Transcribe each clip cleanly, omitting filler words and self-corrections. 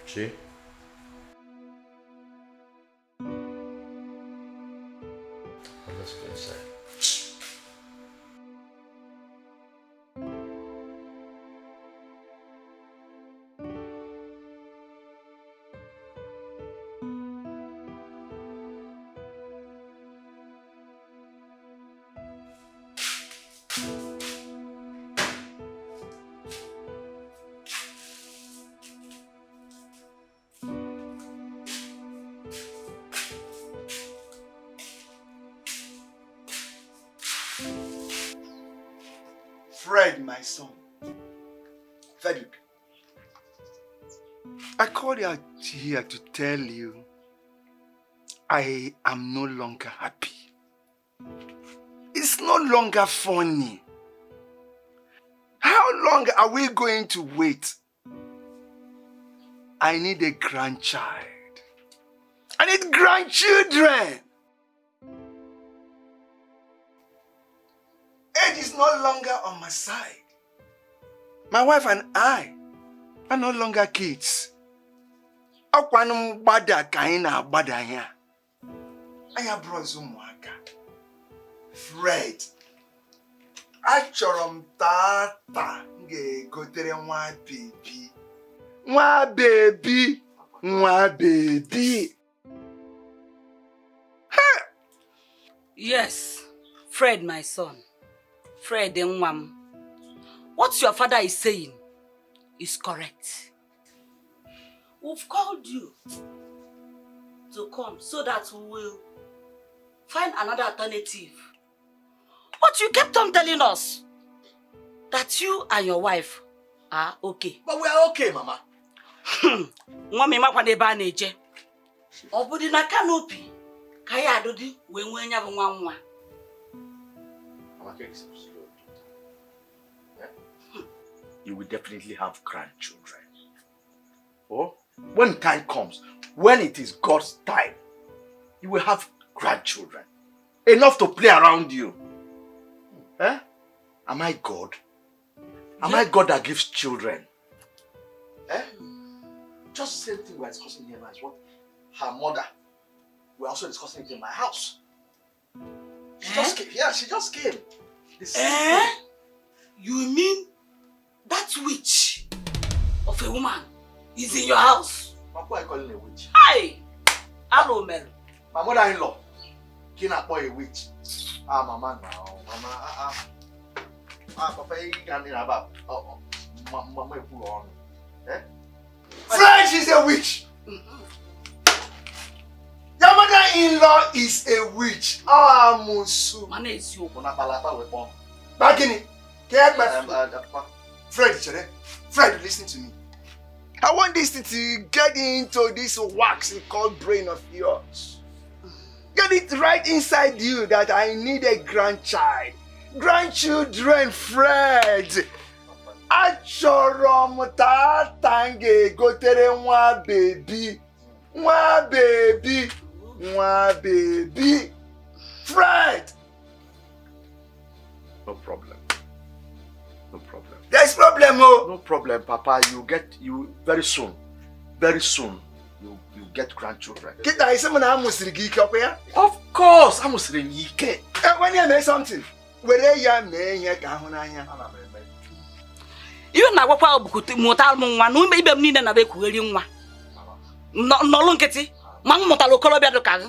See? Well, let's go inside. Fred, my son. Frederick, I called you out here to tell you I am no longer happy. It's no longer funny. How long are we going to wait? I need a grandchild. I need grandchildren. Age is no longer on my side. My wife and I are no longer kids. Akwanum bada kaina bada ya. Aya brozumuaka. Fred. Achorom tata nge gotere nwa baby. Nwa baby. Nwa baby. Ha! Yes, Fred, my son. Fred Nwam. What your father is saying is correct. We've called you to come so that we will find another alternative. But you kept on telling us that you and your wife are okay. But we are okay, Mama. Nwami makwane ba neje. Obudi na canopy. Kaya adodi we nwenya bụ nwa nwa. Mama, take this. You will definitely have grandchildren. Oh, when time comes, when it is God's time, you will have grandchildren. Enough to play around you. Eh? Am I God? Am I God that gives children? Eh? Just the same thing we're discussing here now is what her mother, we're also discussing it in my house. She just came. Yeah, she just came. The same thing. You mean that witch of a woman is in your house? Why are you calling a witch? Hi! Hello, Mel. My mother-in-law. Kina boy a witch. Mama now. Mama, Papa, you can't about. Mama, you put on. Eh? Fred is a witch. Your mother-in-law is a witch. Musu. Mane is you. Bagini. Fred, listen to me. I want this to get into this wax called brain of yours. Get it right inside you that I need a grandchild. Grandchildren, Fred. Achorom tatange gotere nwa baby. Nwa baby. Nwa baby. Fred. No problem. No problem. There's problem, oh. No problem, Papa. You very soon. Very soon. You get grandchildren. Kita isema na amusiri gike okwe ya? Of course, amusiri gike. When you make something, where ya me ihe ka ahụ n'anya. You na gwakwa obukuti mutal mu nwa no ibe m niile na be kugheri nwa. Nolu nkiti, ma mmutal okolobia do ka.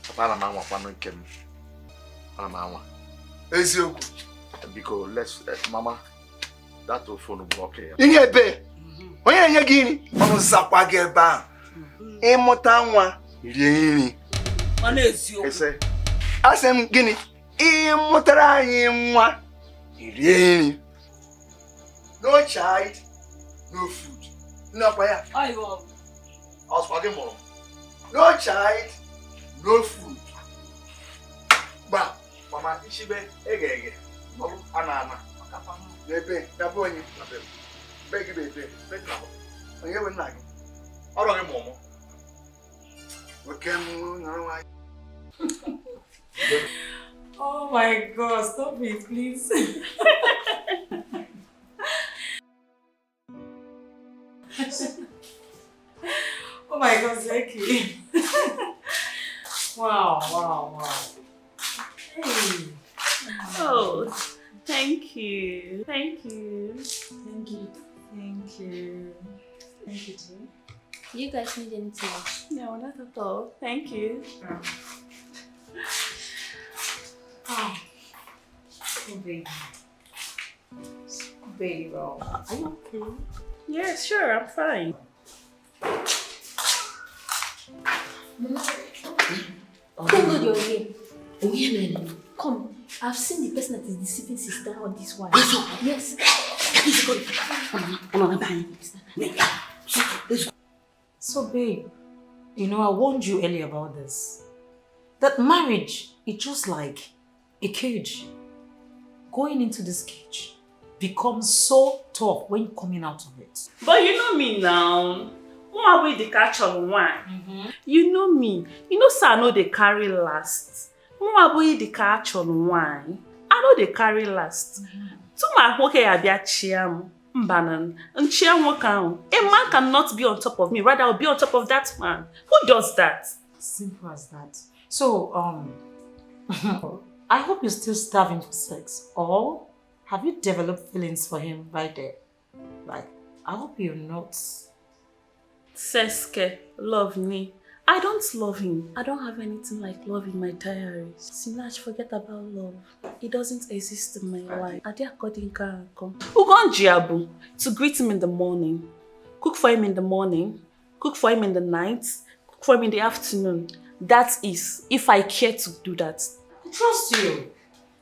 Papa na manwa kwanu nke m. Ana manwa. Eziokwu. Because Mama, that phone block here. Ihe ebe. Onye na-enye gị nri, ọnụ zakwa gị ebe ahụ. Ịmụta nwa, rie nri. Ọ na-eziokwu. Ese. Asị m gịnị? Ịmụtara anyị nwa, rie nri. No child, no food. Nnọkwa ya. Ayo. Ọswa gị mụrụ. No child, no food. Gba. Mama, ishibe ege. Ọrụ ana. Bebe, dabe onye. Begi bebe. Onye we nna gị. Ọrụ gị mụrụ. Oke mụ nọrọ nwa. Oh my God, stop it, please. Oh my God, thank you. Wow. Hey. Oh, thank you. Thank you. Thank you. Thank you. Thank you too. You guys need anything else? No, not at all. Thank you. Oh, baby. Baby, are you okay? Yeah, sure, I'm fine. Don't load your game. Oh, yeah, man. Come, I've seen the person that is deceiving sister on this one. Yes. So, babe, you know, I warned you earlier about this. That marriage is just like a cage. Going into this cage becomes so tough when you're coming out of it. But you know me now. Who will the catch on one? You know me. You know, sir, I know they carry last. Who will the catch on one? I know they carry last. To my okay, I be a chiam. Mbanan and chiam wakam. A man cannot be on top of me. Rather, I'll be on top of that man. Who does that? Simple as that. So, I hope you're still starving for sex. Or have you developed feelings for him right there? Like, I hope you're not. Seske, love me. I don't love him. I don't have anything like love in my diaries. Sinach, forget about love. It doesn't exist in my life. Ade according come. Ugon Jiabu to greet him in the morning, cook for him in the morning, cook for him in the night, cook for him in the afternoon. That is, if I care to do that. I trust you.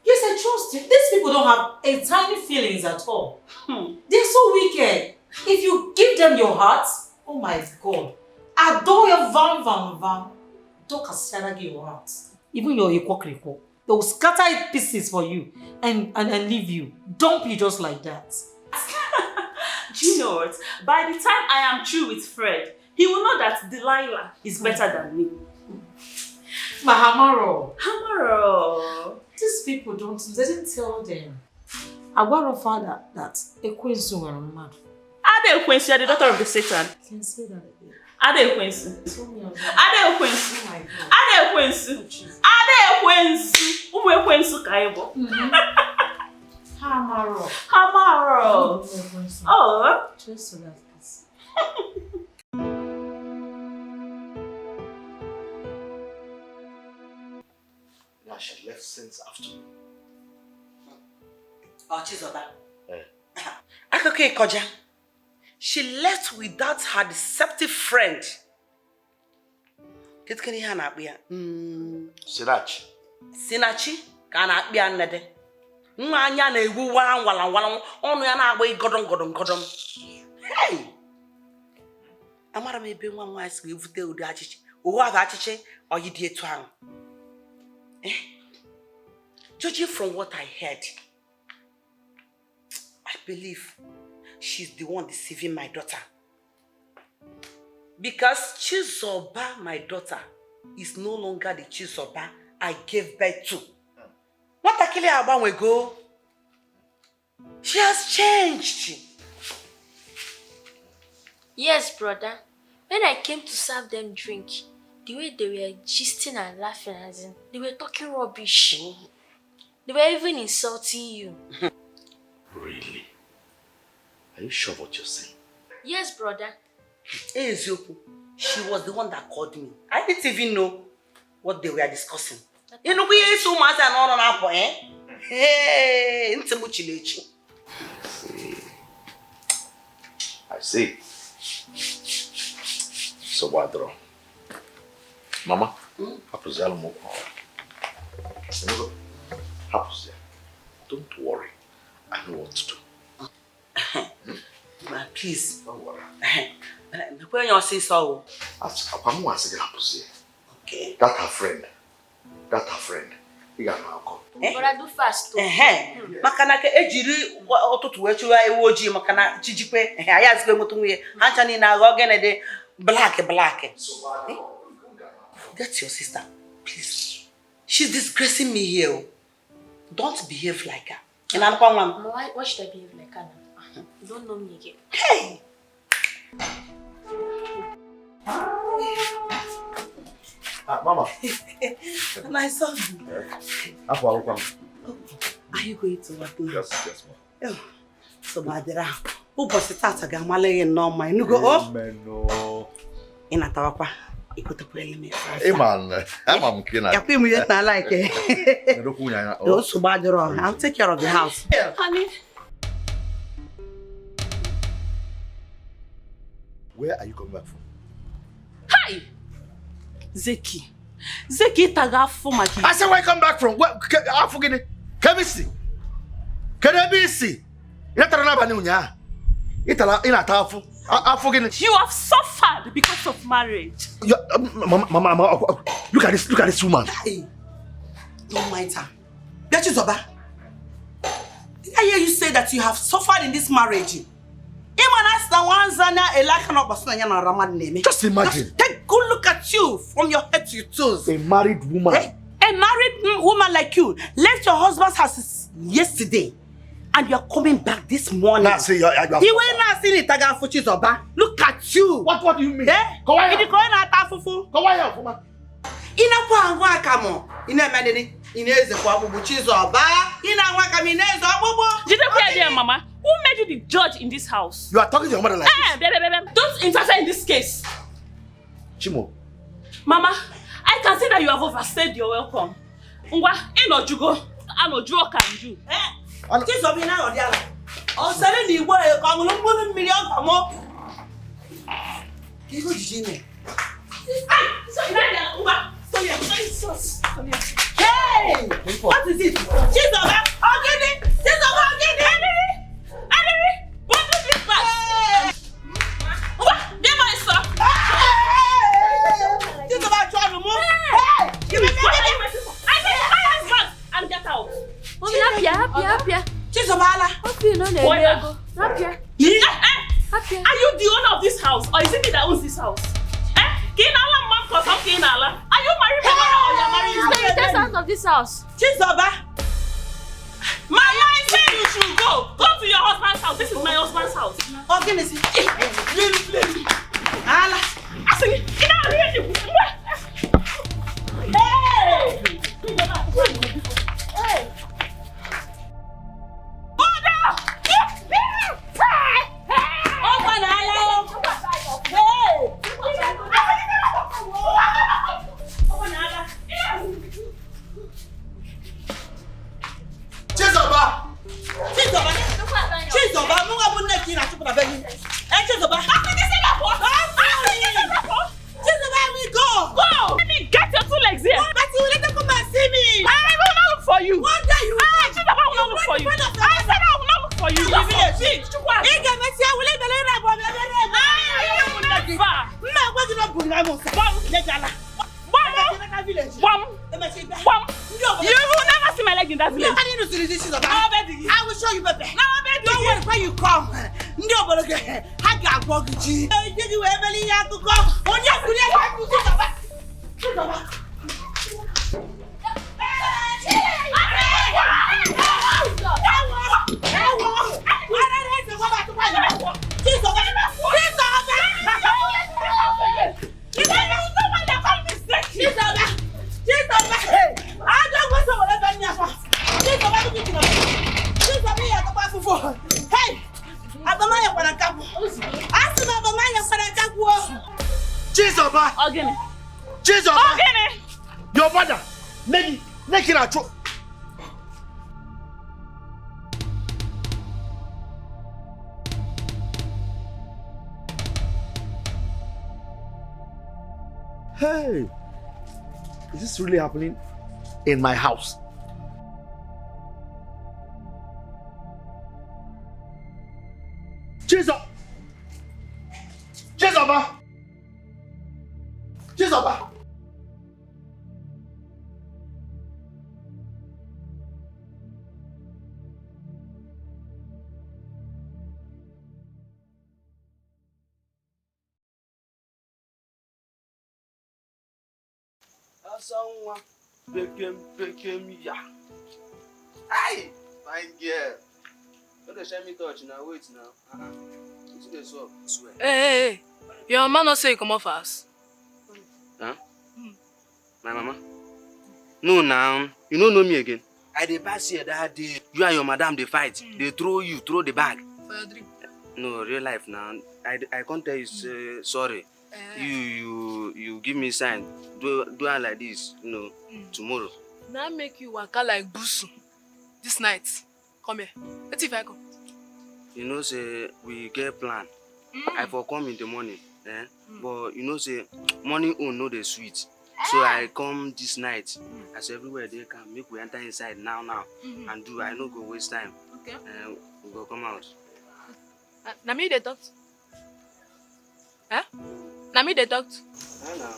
Yes, I trust you. These people don't have a tiny feelings at all. They're so wicked. If you give them your heart, oh my God, adore your van. Don't consider your heart. Even your equal, they will scatter it pieces for you and leave you. Don't be just like that. Do you know what? By the time I am through with Fred, he will know that Delilah is better than me. Mahamaro. Hamaro. These people they didn't tell them. I want a father that a queen soon mad. Ade Quincy, the daughter of the Satan. I can say that again. Ade Quincy. Ade Quincy. Oh my God. Ade Quincy. Ade Quincy. Uwe Quincy kaibo. Hamaro. Hamaro. Oh. Just so that please. Now she left since afternoon. Oh, Chizoba. Akoko Ikoja. She left without her deceptive friend. Get can you na akpia? Sinachi. Sinachi ka na akpia nnede. Nwa anya na ewu wala onu ya na agba godon. Hey. Amara m ebe nwa nwa si evute udi achichi. Owo aba achichi oyidi etu ahụ. Judging from what I heard, I believe she's the one deceiving my daughter. Because Chizoba, my daughter, is no longer the Chizoba I gave birth to. What actually about we go? She has changed. Yes, brother. When I came to serve them drink, the way they were gisting and laughing, as in, they were talking rubbish. They were even insulting you. Really? Are you sure what you're saying? Yes, brother. Hey, Zioku, she was the one that called me. I didn't even know what they were discussing. You know, we ain't so much and all on our point, eh? Hey, Ntemuchilechi. I see. So, Badro. Mama, happens Alamo. Happens. Don't worry. I know what to do. Please. Don't worry. When you say so. I'm once again happens. Okay. That her friend. You got my uncle. Brother, do fast. Makana ke ejiri otutu wechuwa ewu oji makana chijikwe aya zikwe mutunwe ancha ni na go gene de black. That's your sister, please. She's disgracing me here. Don't behave like her. And I'm Why should I behave like her now? You don't know me again. Hey. Mama. My son. Are you going to work now? Yes, ma'am. Oh, so Madera. Who was it at a gamale in no mind? No go off. No. In a tawapa. You could have played me. Hey, man. I'm kidding. You feel me that I like it. Those so bad wrong. I'll take care of the house. Honey. Where are you coming back from? Hi! Zeki taga for my kid. I said, where you come back from? Where? I forget it. Can we see? Can we see? You're not going to I forget it. You have suffered because of marriage. Mama, look at this woman. Hey, don't mind her. Get you, Zoba. Did I hear you say that you have suffered in this marriage? Just imagine. Take a good look at you from your head to your toes. A married woman. Hey, a married woman like you left your husband's house yesterday and you're coming back this morning. Nah, see, you were not seeing it. Look at you. What do you mean? Eh? Go ahead. Go ahead. Mama. Who made you the judge in this house? You are talking to your mother like this. Don't interfere in this case. Chimo. Mama, I can see that you have overstayed your welcome. Ngwa, inojugo, anojuo can do. Hey! What is it? She's over. What is this back? Get my son. She's about to remove. Hey! Give me I said my husband and get out. Rapia. She's over. Rapia. Are you the owner of this house or is it me that owns this house? Are you married or you're married? Stay out of this house. She's over. Mama, I said you should go. Go to your husband's house. This is my husband's house. Your mother, Negi, hey, is this really happening in my house? Jesus! Someone became ya. Hey, fine girl. Don't show me touch now. Wait now. It's the swap. Hey. Your man not say you come off us. Huh? My mama? No, now. You don't know me again. I dey pass here that day. You and your madam, they fight. They throw the bag. For your dream. No, real life now. I can't tell you sorry. You give me sign. Do it like this, tomorrow. Now make you waka like busu. This night. Come here. Let's see if I come. Say we get plan. I for come in the morning. But say money own no the sweet. So I come this night. As everywhere they can make we enter inside now. And do I no go waste time. Okay. We go come out. Na me they talk. Huh? Na me they talk. I know.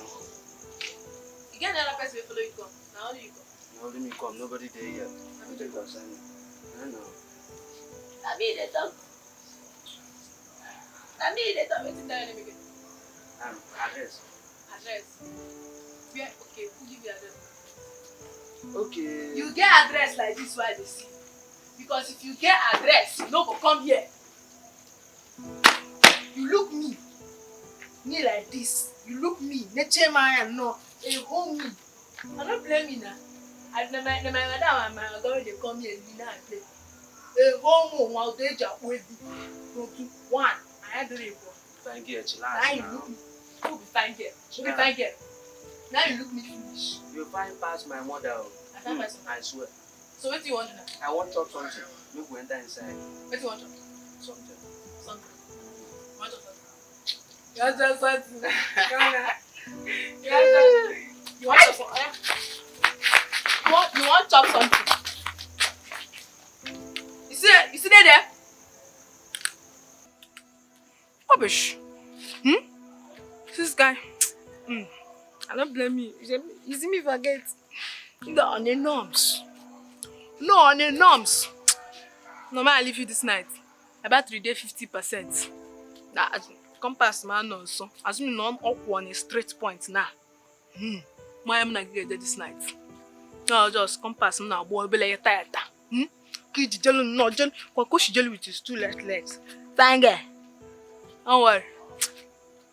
You get another person follow you come. Now only you come. Now let me come. Nobody there yet. I take concern. I know. Na me they talk. Na me they talk. Wetin tell you again? Address. Address. Where? Okay, who give you address? Okay. You get address like this why they see. Because if you get address, you no go come here. You look me like this. You look me, nature man no, a home me. I don't blame me now. My madam and my girl they come here and dinner and play. A home while they just wait. One, I had to leave. Thank you, now you look me. Who be fine girl? Who be fine girl? Now you look me finish. You find past my mother. I find myself. I swear. So what do you want now? I want to talk something. Look, we enter inside. What do you want to talk? Something. Something. You want to talk? You want to talk something? You want to talk? You want to talk something? You see that there? Rubbish. This guy. I don't blame you. You see me forget. No on the norms. No on the norms. No man, I leave you this night. About 3 days, 50%. That compass man also. As me know, up on a straight point now. My am not get this night. No, just compass now. Boy, be like tired. Kid jelly no jelly. What could she jelly with his 2 left legs? Thank you. Don't worry.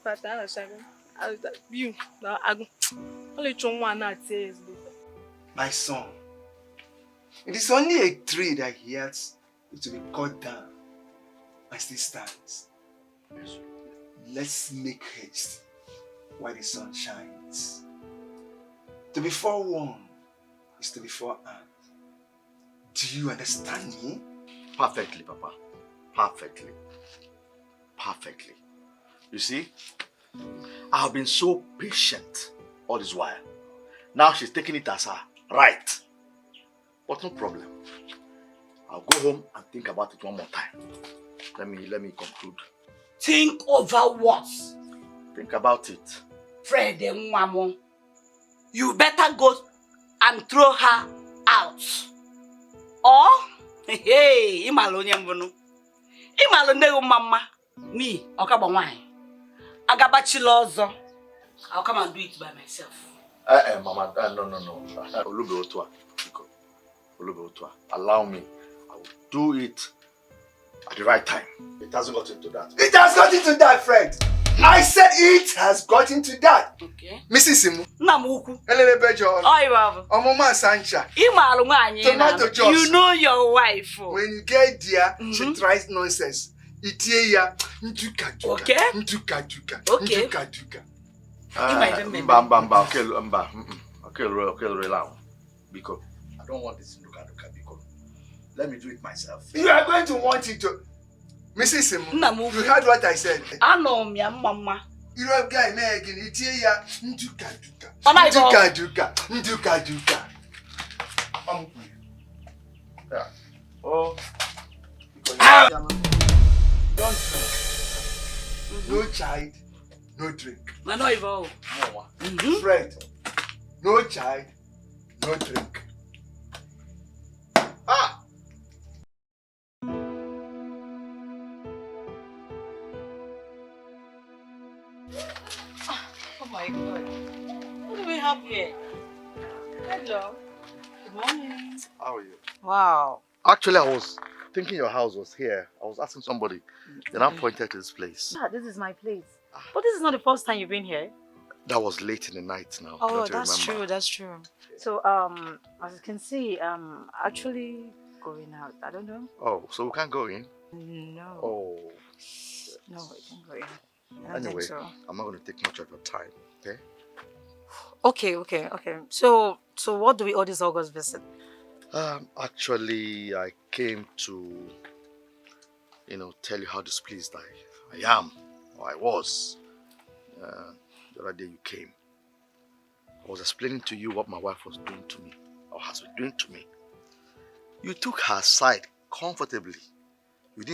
But I understand. You, I only one that says. My son, it is only a tree that he has to be cut down and still stands. Let's make haste while the sun shines. To be forewarned is to be forearmed. Do you understand me? Perfectly, Papa. Perfectly. Perfectly. You see, I have been so patient all this while. Now she's taking it as her right. But no problem. I'll go home and think about it one more time. Let me conclude. Think over what? Think about it. Fred and Mamo, you better go and throw her out. Or, hey, Imalonyambono. Imalone mama. Me, Okaba wine. Agabachilozo. I'll come and do it by myself. Mama, no. Olube Otua. Allow me. I will do it at the right time. It hasn't got into that. It has got into that, Fred. I said it has got into that. Okay. Mrs. Simu. Namuku. Elele Bejo. Oh, you have. Omoma Sancha. Tomato juice. You know your wife. When you get there, she tries nonsense. Itie ntuka. Okay. Ntuka. Okay. Ntuka. Okay, relax. Because I don't want this Nduka because let me do it myself. You are going to want it to. Mrs. Simu, you heard what I said. I know me, mama. You have guy Megan, Itia Ntuka. Ntuka. Oh. Don't drink. No child, no drink. Fred, no child, no drink. Oh my God. What do we have here? Hello. Good morning. How are you? Wow. Actually, I was thinking your house was here. I was asking somebody. Then I pointed to this place. Yeah, this is my place. But this is not the first time you've been here. That was late in the night now. Oh, don't you that's remember? true, that's true. So, as you can see, I'm actually going out. I don't know. Oh, so we can't go in? No. Oh. No, we can't go in. I don't think Anyway, so. I'm not going to take much of your time, okay? Okay. So what do we owe this August visit? Actually, I came to, tell you how displeased I am, or I was, the other day you came. I was explaining to you what my wife was doing to me, or has been doing to me. You took her side comfortably. You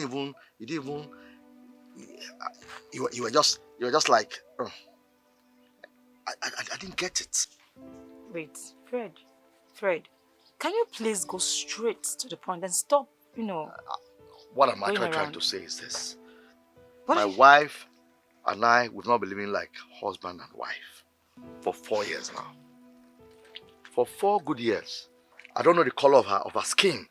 were just like, I didn't get it. Wait, Fred, can you please go straight to the point and stop, What I'm actually trying to say is this. My wife and I, we've not been living like husband and wife for 4 years now. For 4 good years. I don't know the color of her skin.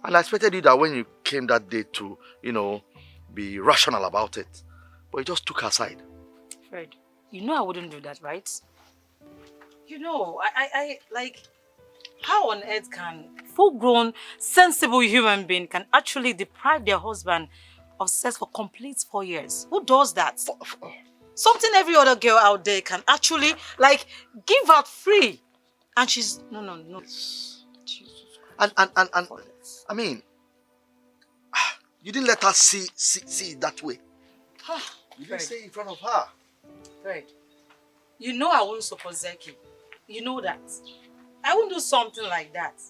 And I expected you that when you came that day to, be rational about it. But you just took her side. Fred, I wouldn't do that, right? I like, how on earth can full-grown, sensible human being can actually deprive their husband of sex for complete 4 years? Who does that? Something every other girl out there can actually, like, give out free. And she's, no. Yes. And I mean, you didn't let her see it that way. You didn't say it in front of her. Fred, I won't suppose Zeki. You know that. I won't do something like that.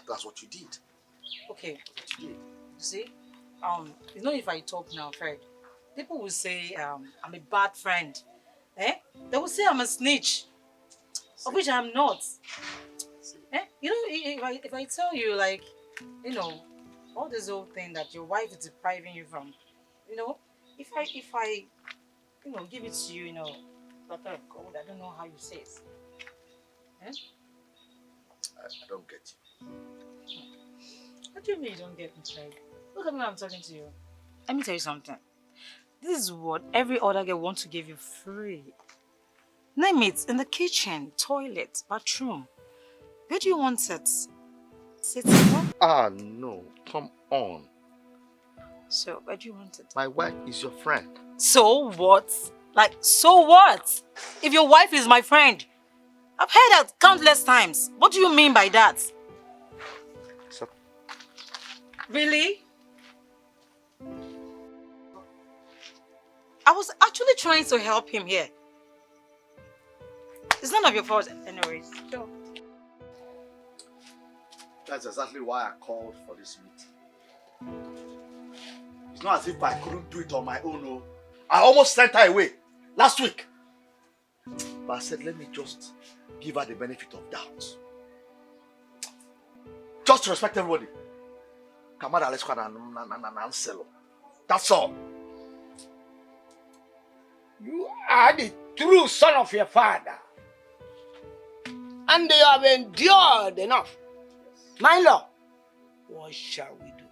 That's what you did. Okay. You see, if I talk now, Fred, people will say I'm a bad friend. They will say I'm a snitch, of which I'm not. If I tell you, like, all this whole thing that your wife is depriving you from, if I give it to you, platter of gold, I don't know how you say it. I don't get you. What do you mean you don't get me, Fred? Look at me when I'm talking to you. Let me tell you something. This is what every other girl wants to give you free. Name it, in the kitchen, toilet, bathroom. Where do you want it? Sitting room? No. Come on. So, where do you want it? My wife is your friend. So what? Like, so what? If your wife is my friend. I've heard that countless times. What do you mean by that? So, really? I was actually trying to help him here. It's none of your fault anyways. Sure. That's exactly why I called for this meeting. It's not as if I couldn't do it on my own. No. I almost sent her away last week. But I said, let me just give her the benefit of doubt. Just to respect everybody. That's all. You are the true son of your father. And you have endured enough. My lord, what shall we do?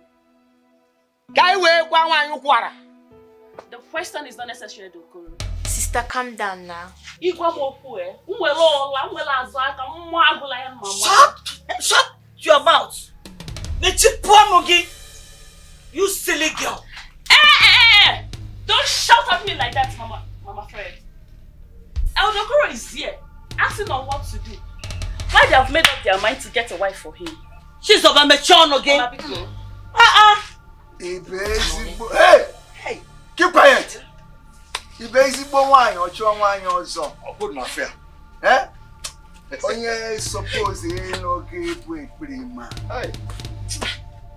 The question is not necessary, Dokoro. Sister, calm down now. Shut your mouth. You silly girl. Hey! Don't shout at me like that, Mama Fred. El Dokoro is here, asking on what to do. Why they have made up their mind to get a wife for him? She's of a mature again. Hey! Keep quiet! The basic wine or chong wine or so. Good my fair. Onye suppose no keep wait prima. Hey.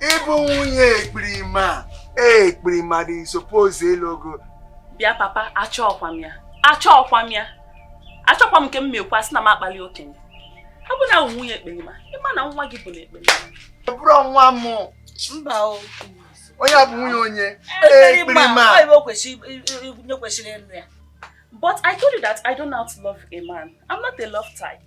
Even unye prima. Prima di suppose logo. Bia papa, achọkwa m ya. Achọkwa m ke m mekwa sị na m akpali okenye. Ọ bụ na nwunye ekperima, ịma na nwa gị bụ na ekperima. Bro nwa m. Mba o. Onye abụ nwunye onye. But I told you that I don't know how to love a man. I'm not a love type.